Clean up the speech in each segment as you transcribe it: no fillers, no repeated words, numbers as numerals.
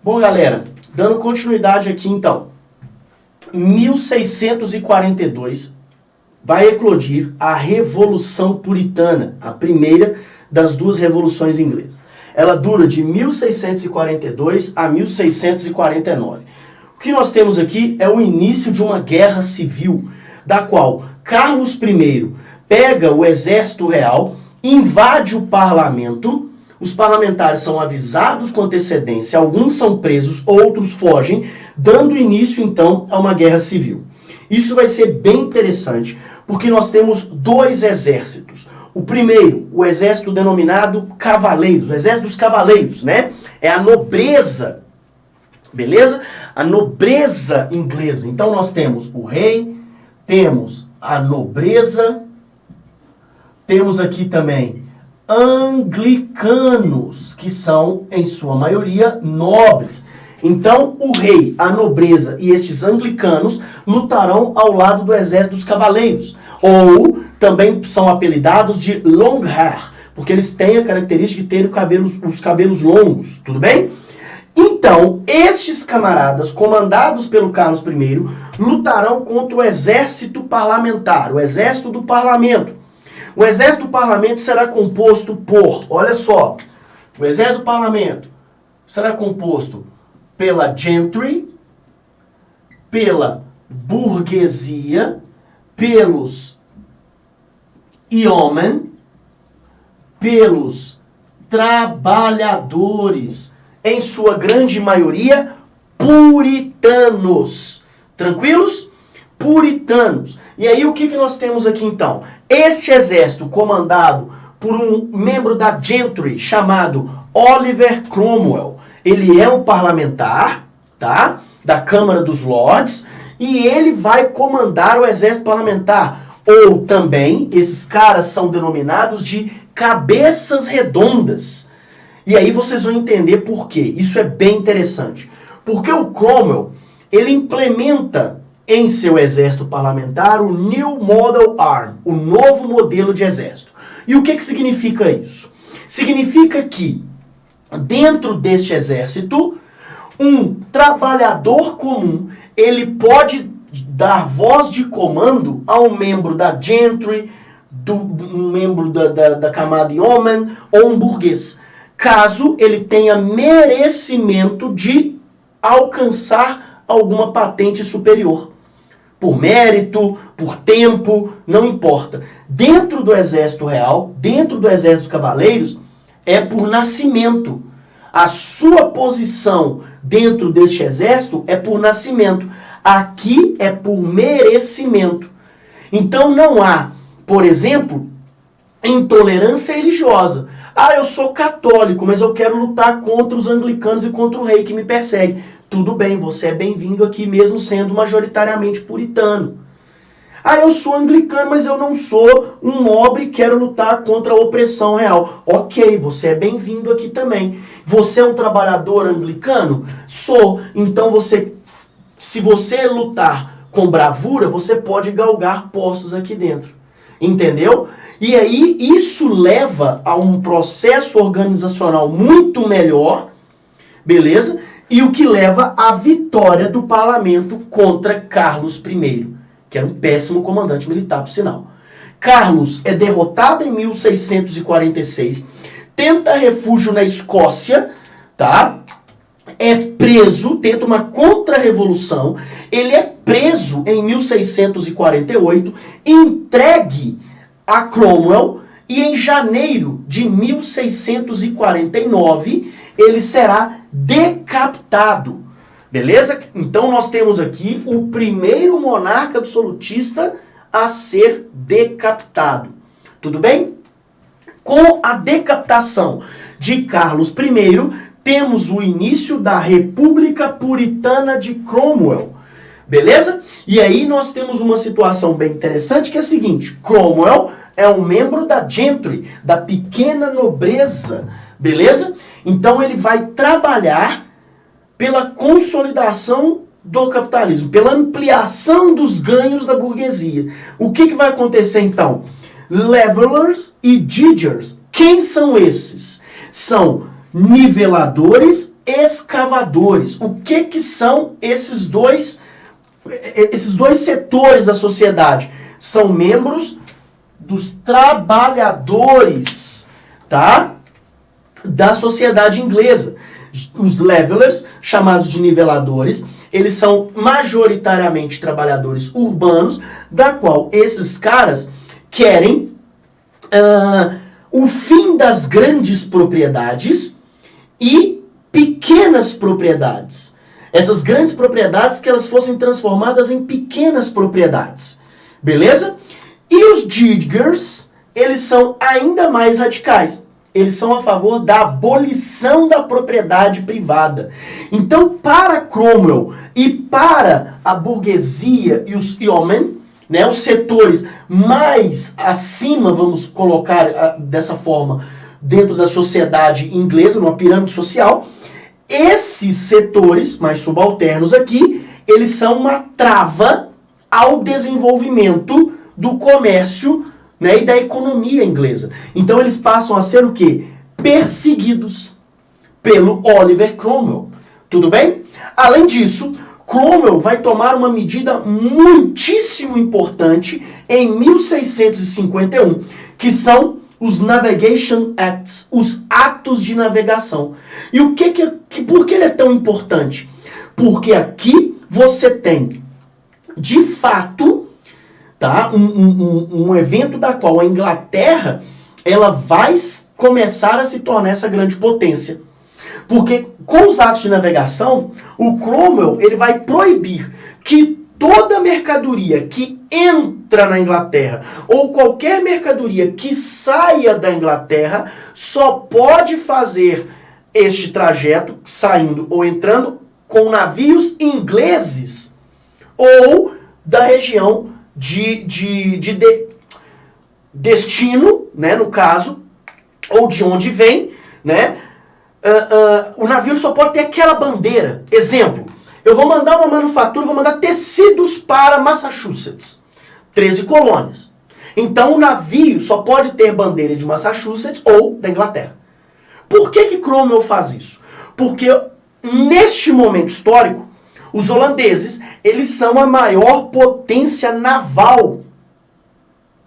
Bom, galera, dando continuidade aqui então, 1642 vai eclodir a Revolução Puritana, a primeira das duas revoluções inglesas. Ela dura de 1642 a 1649. O que nós temos aqui é o início de uma guerra civil, da qual Carlos I pega o exército real, invade o parlamento. Os parlamentares são avisados com antecedência, alguns são presos, outros fogem, dando início então a uma guerra civil. Isso vai ser bem interessante, porque nós temos dois exércitos. O primeiro, o exército denominado cavaleiros, o exército dos cavaleiros, né? É a nobreza, beleza? A nobreza inglesa. Então nós temos o rei, temos a nobreza, temos aqui também anglicanos, que são, em sua maioria, nobres. Então, o rei, a nobreza e estes anglicanos lutarão ao lado do exército dos cavaleiros. Ou também são apelidados de long hair, porque eles têm a característica de terem os cabelos longos, tudo bem? Então, estes camaradas, comandados pelo Carlos I, lutarão contra o exército parlamentar, o exército do parlamento. O exército do parlamento será composto por, olha só, o exército do parlamento será composto pela gentry, pela burguesia, pelos yeomen, pelos trabalhadores, em sua grande maioria puritanos. Tranquilos? Puritanos. E aí o que nós temos aqui então? Este exército comandado por um membro da gentry chamado Oliver Cromwell. Ele é um parlamentar, tá? Da Câmara dos Lords, e ele vai comandar o exército parlamentar. Ou também, esses caras são denominados de cabeças redondas. E aí vocês vão entender por quê. Isso é bem interessante. Porque o Cromwell, ele implementa em seu exército parlamentar o New Model Army, o novo modelo de exército. E o que significa isso? Significa que, dentro deste exército, um trabalhador comum, ele pode dar voz de comando a um membro da gentry, um membro da camada yeoman ou um burguês, caso ele tenha merecimento de alcançar alguma patente superior. Por mérito, por tempo, não importa. Dentro do exército real, dentro do exército dos cavaleiros, é por nascimento. A sua posição dentro deste exército é por nascimento. Aqui é por merecimento. Então não há, por exemplo, intolerância religiosa. Ah, eu sou católico, mas eu quero lutar contra os anglicanos e contra o rei que me persegue. Tudo bem, você é bem-vindo aqui, mesmo sendo majoritariamente puritano. Ah, eu sou anglicano, mas eu não sou um nobre e quero lutar contra a opressão real. Ok, você é bem-vindo aqui também. Você é um trabalhador anglicano? Sou. Então, se você lutar com bravura, você pode galgar postos aqui dentro. Entendeu? E aí, isso leva a um processo organizacional muito melhor, beleza? E o que leva à vitória do parlamento contra Carlos I, que era um péssimo comandante militar, por sinal. Carlos é derrotado em 1646, tenta refúgio na Escócia, tá? É preso, tenta uma contra-revolução, ele é preso em 1648, entregue a Cromwell, e em janeiro de 1649, ele será decapitado. Beleza? Então nós temos aqui o primeiro monarca absolutista a ser decapitado. Tudo bem? Com a decapitação de Carlos I, temos o início da República Puritana de Cromwell. Beleza? E aí nós temos uma situação bem interessante que é a seguinte: Cromwell é um membro da gentry, da pequena nobreza, beleza? Então ele vai trabalhar pela consolidação do capitalismo, pela ampliação dos ganhos da burguesia. O que vai acontecer então? Levelers e diggers. Quem são esses? São niveladores, escavadores. O que são esses dois setores da sociedade? São membros dos trabalhadores, tá? Da sociedade inglesa. Os levelers, chamados de niveladores, eles são majoritariamente trabalhadores urbanos, da qual esses caras querem o fim das grandes propriedades e pequenas propriedades. Essas grandes propriedades que elas fossem transformadas em pequenas propriedades. Beleza? E os diggers, eles são ainda mais radicais. Eles são a favor da abolição da propriedade privada. Então, para Cromwell e para a burguesia e os yeomen, né, os setores mais acima, vamos colocar dessa forma, dentro da sociedade inglesa, numa pirâmide social, esses setores mais subalternos aqui, eles são uma trava ao desenvolvimento do comércio, né, e da economia inglesa. Então eles passam a ser o quê? Perseguidos pelo Oliver Cromwell. Tudo bem? Além disso, Cromwell vai tomar uma medida muitíssimo importante em 1651, que são os Navigation Acts, os atos de navegação. E por que ele é tão importante? Porque aqui você tem, de fato, tá, um evento da qual a Inglaterra ela vai começar a se tornar essa grande potência. Porque com os atos de navegação, o Cromwell ele vai proibir que toda mercadoria que entra na Inglaterra ou qualquer mercadoria que saia da Inglaterra só pode fazer este trajeto, saindo ou entrando, com navios ingleses ou da região de destino, né, no caso, ou de onde vem, né? O navio só pode ter aquela bandeira. Exemplo, eu vou mandar uma manufatura, vou mandar tecidos para Massachusetts. 13 colônias. Então o navio só pode ter bandeira de Massachusetts ou da Inglaterra. Por que Cromwell faz isso? Porque neste momento histórico, os holandeses, eles são a maior potência naval.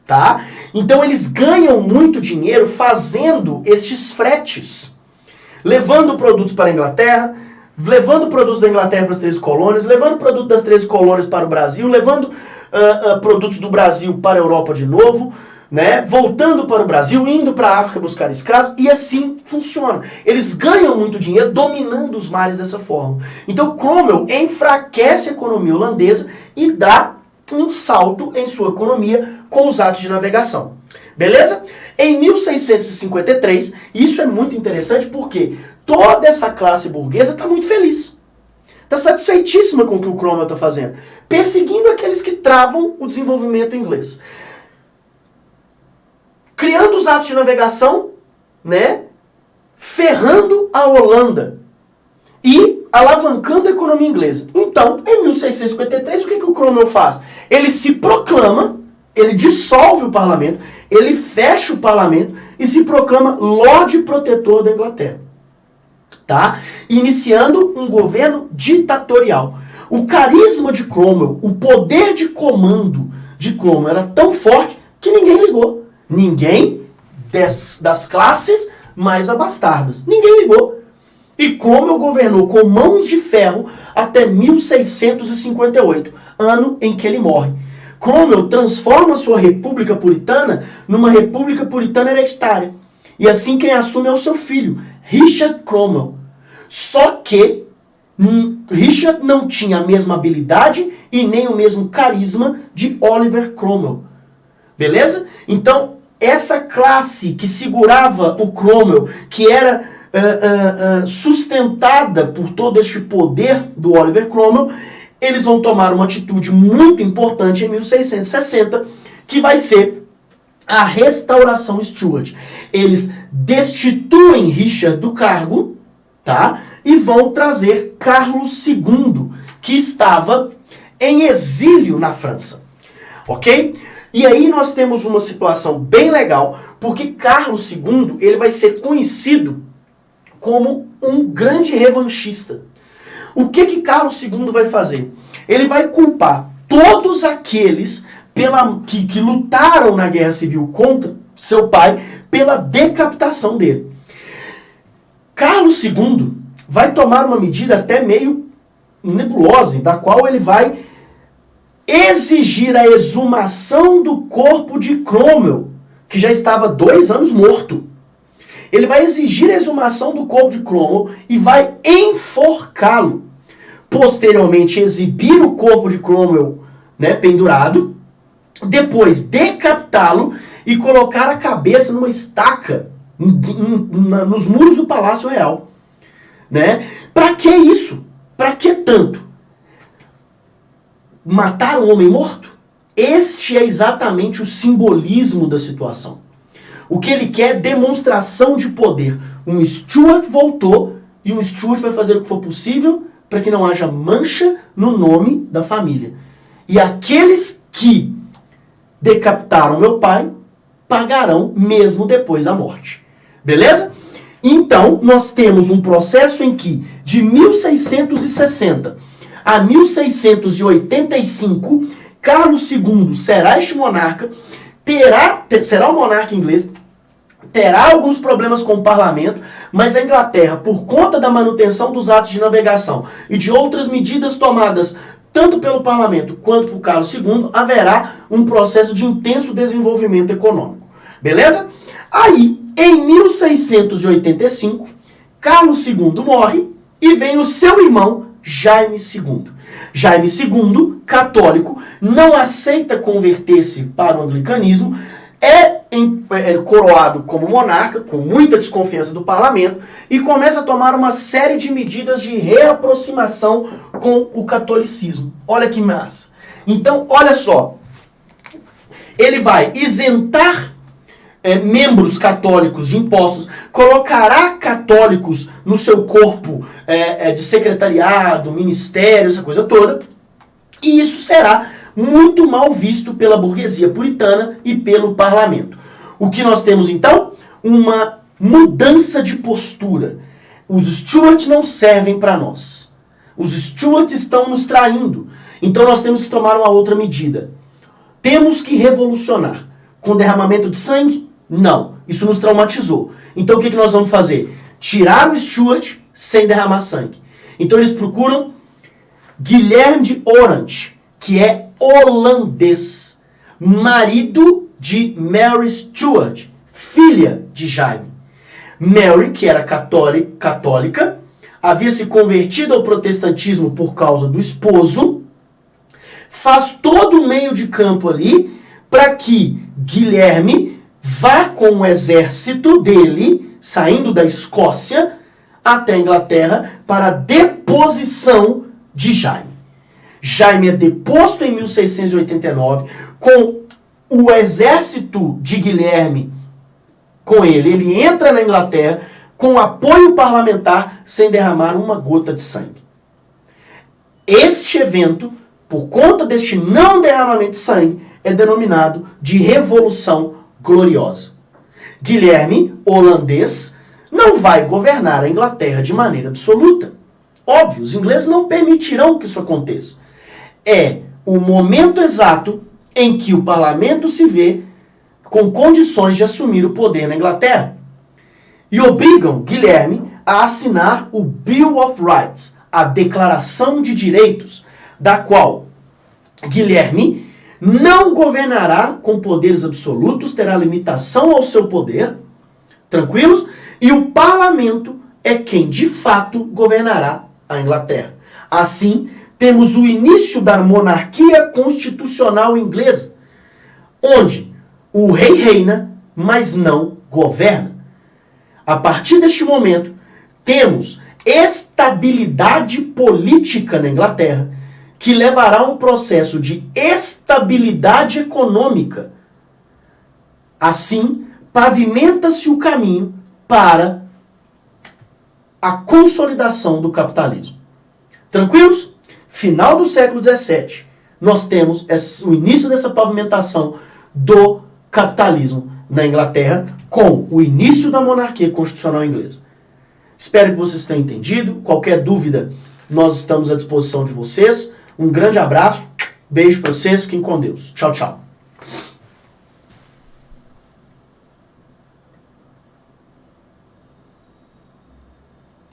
Tá? Então eles ganham muito dinheiro fazendo estes fretes. Levando produtos para a Inglaterra, levando produtos da Inglaterra para as 13 colônias, levando produtos das 13 colônias para o Brasil, levando produtos do Brasil para a Europa de novo, né? Voltando para o Brasil, indo para a África buscar escravos, e assim funciona. Eles ganham muito dinheiro dominando os mares dessa forma. Então Cromwell enfraquece a economia holandesa e dá um salto em sua economia com os atos de navegação. Beleza? Em 1653, isso é muito interessante porque toda essa classe burguesa está muito feliz. Está satisfeitíssima com o que o Cromwell está fazendo. Perseguindo aqueles que travam o desenvolvimento inglês. Criando os atos de navegação, né? Ferrando a Holanda. E alavancando a economia inglesa. Então, em 1653, o que o Cromwell faz? Ele se proclama, ele dissolve o parlamento, ele fecha o parlamento e se proclama Lorde Protetor da Inglaterra. Tá? Iniciando um governo ditatorial. O carisma de Cromwell, o poder de comando de Cromwell era tão forte que ninguém ligou. Ninguém das classes mais abastardas. Ninguém ligou. E Cromwell governou com mãos de ferro até 1658, ano em que ele morre. Cromwell transforma sua república puritana numa república puritana hereditária. E assim quem assume é o seu filho, Richard Cromwell. Só que Richard não tinha a mesma habilidade e nem o mesmo carisma de Oliver Cromwell. Beleza? Então, essa classe que segurava o Cromwell, que era sustentada por todo este poder do Oliver Cromwell, eles vão tomar uma atitude muito importante em 1660, que vai ser a restauração Stuart. Eles destituem Richard do cargo, tá? E vão trazer Carlos II, que estava em exílio na França. Ok? E aí nós temos uma situação bem legal, porque Carlos II ele vai ser conhecido como um grande revanchista. O que Carlos II vai fazer? Ele vai culpar todos aqueles que lutaram na guerra civil contra seu pai pela decapitação dele. Carlos II vai tomar uma medida até meio nebulosa, da qual ele vai exigir a exumação do corpo de Cromwell, que já estava 2 anos morto. Ele vai exigir a exumação do corpo de Cromwell e vai enforcá-lo. Posteriormente, exibir o corpo de Cromwell, né, pendurado, depois decapitá-lo e colocar a cabeça numa estaca nos muros do Palácio Real. Né? Para que isso? Para que tanto? Matar um homem morto? Este é exatamente o simbolismo da situação. O que ele quer é demonstração de poder. Um Stuart voltou e um Stuart vai fazer o que for possível para que não haja mancha no nome da família. E aqueles que decapitaram meu pai pagarão mesmo depois da morte. Beleza? Então, nós temos um processo em que, de 1660 a 1685, Carlos II será este monarca, será um monarca inglês, terá alguns problemas com o parlamento, mas a Inglaterra, por conta da manutenção dos atos de navegação e de outras medidas tomadas tanto pelo parlamento quanto por Carlos II, haverá um processo de intenso desenvolvimento econômico. Beleza? Aí, em 1685, Carlos II morre e vem o seu irmão Jaime II. Jaime II, católico, não aceita converter-se para o anglicanismo, é coroado como monarca, com muita desconfiança do parlamento, e começa a tomar uma série de medidas de reaproximação com o catolicismo. Olha que massa. Então, olha só. Ele vai isentar membros católicos de impostos, colocará católicos no seu corpo de secretariado, ministério, essa coisa toda, e isso será muito mal visto pela burguesia puritana e pelo parlamento. O que nós temos então? Uma mudança de postura. Os Stuart não servem para nós. Os Stuart estão nos traindo. Então nós temos que tomar uma outra medida. Temos que revolucionar. Com derramamento de sangue? Não. Isso nos traumatizou. Então o que nós vamos fazer? Tirar o Stuart sem derramar sangue. Então eles procuram Guilherme de Orange, que é holandês, marido de Mary Stuart, filha de Jaime. Mary, que era católica, havia se convertido ao protestantismo por causa do esposo, faz todo o meio de campo ali para que Guilherme vá com o exército dele, saindo da Escócia até a Inglaterra, para a deposição de Jaime. Jaime é deposto em 1689, com o exército de Guilherme com ele. Ele entra na Inglaterra com apoio parlamentar, sem derramar uma gota de sangue. Este evento, por conta deste não derramamento de sangue, é denominado de Revolução Gloriosa. Guilherme, holandês, não vai governar a Inglaterra de maneira absoluta. Óbvio, os ingleses não permitirão que isso aconteça. É o momento exato em que o parlamento se vê com condições de assumir o poder na Inglaterra. E obrigam Guilherme a assinar o Bill of Rights, a Declaração de Direitos, da qual Guilherme não governará com poderes absolutos, terá limitação ao seu poder, tranquilos? E o parlamento é quem de fato governará a Inglaterra. Assim, temos o início da monarquia constitucional inglesa, onde o rei reina, mas não governa. A partir deste momento, temos estabilidade política na Inglaterra, que levará a um processo de estabilidade econômica. Assim, pavimenta-se o caminho para a consolidação do capitalismo. Tranquilos? Final do século XVII, nós temos o início dessa pavimentação do capitalismo na Inglaterra, com o início da monarquia constitucional inglesa. Espero que vocês tenham entendido. Qualquer dúvida, nós estamos à disposição de vocês. Um grande abraço, beijo para vocês, fiquem com Deus. Tchau, tchau.